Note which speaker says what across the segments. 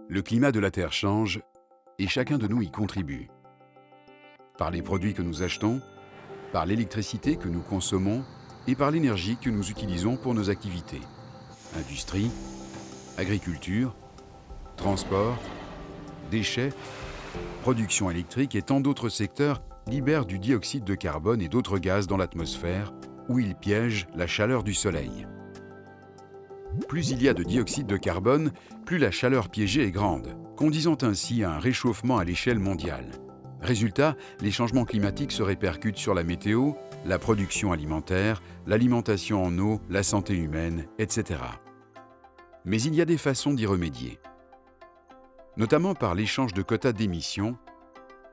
Speaker 1: Le climat de la Terre change et chacun de nous y contribue. Par les produits que nous achetons, par l'électricité que nous consommons et par l'énergie que nous utilisons pour nos activités. Industrie, agriculture, transport, déchets, production électrique et tant d'autres secteurs libèrent du dioxyde de carbone et d'autres gaz dans l'atmosphère où ils piègent la chaleur du soleil. Plus il y a de dioxyde de carbone, plus la chaleur piégée est grande, conduisant ainsi à un réchauffement à l'échelle mondiale. Résultat, les changements climatiques se répercutent sur la météo, la production alimentaire, l'alimentation en eau, la santé humaine, etc. Mais il y a des façons d'y remédier. Notamment par l'échange de quotas d'émissions,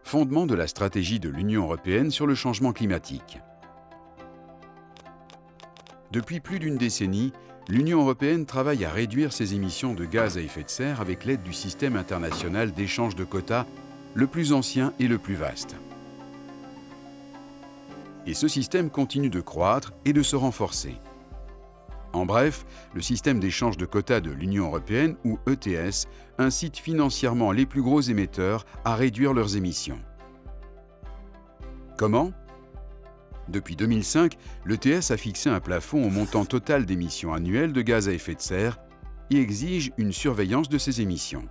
Speaker 1: fondement de la stratégie de l'Union européenne sur le changement climatique. Depuis plus d'une décennie, l'Union européenne travaille à réduire ses émissions de gaz à effet de serre avec l'aide du système international d'échange de quotas, le plus ancien et le plus vaste. Et ce système continue de croître et de se renforcer. En bref, le système d'échange de quotas de l'Union européenne, ou ETS, incite financièrement les plus gros émetteurs à réduire leurs émissions. Comment ? Depuis 2005, l'ETS a fixé un plafond au montant total d'émissions annuelles de gaz à effet de serre et exige une surveillance de ces émissions.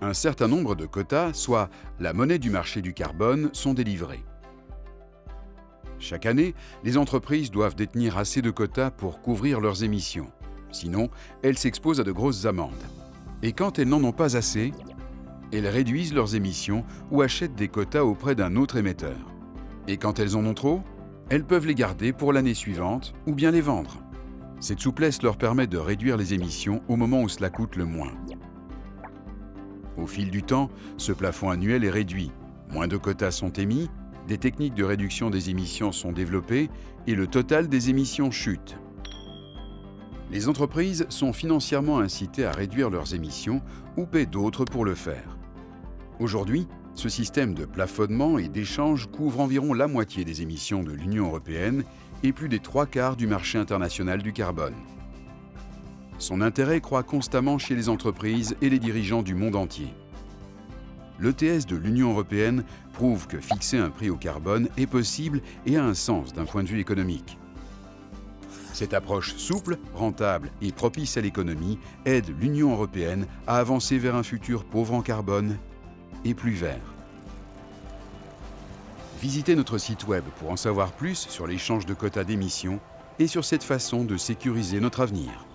Speaker 1: Un certain nombre de quotas, soit la monnaie du marché du carbone, sont délivrés. Chaque année, les entreprises doivent détenir assez de quotas pour couvrir leurs émissions. Sinon, elles s'exposent à de grosses amendes. Et quand elles n'en ont pas assez, elles réduisent leurs émissions ou achètent des quotas auprès d'un autre émetteur. Et quand elles en ont trop, elles peuvent les garder pour l'année suivante ou bien les vendre. Cette souplesse leur permet de réduire les émissions au moment où cela coûte le moins. Au fil du temps, ce plafond annuel est réduit, moins de quotas sont émis, des techniques de réduction des émissions sont développées et le total des émissions chute. Les entreprises sont financièrement incitées à réduire leurs émissions ou paient d'autres pour le faire. Aujourd'hui, ce système de plafonnement et d'échange couvre environ la moitié des émissions de l'Union européenne et plus des 3/4 du marché international du carbone. Son intérêt croît constamment chez les entreprises et les dirigeants du monde entier. L'ETS de l'Union européenne prouve que fixer un prix au carbone est possible et a un sens d'un point de vue économique. Cette approche souple, rentable et propice à l'économie aide l'Union européenne à avancer vers un futur pauvre en carbone et plus vert. Visitez notre site web pour en savoir plus sur l'échange de quotas d'émissions et sur cette façon de sécuriser notre avenir.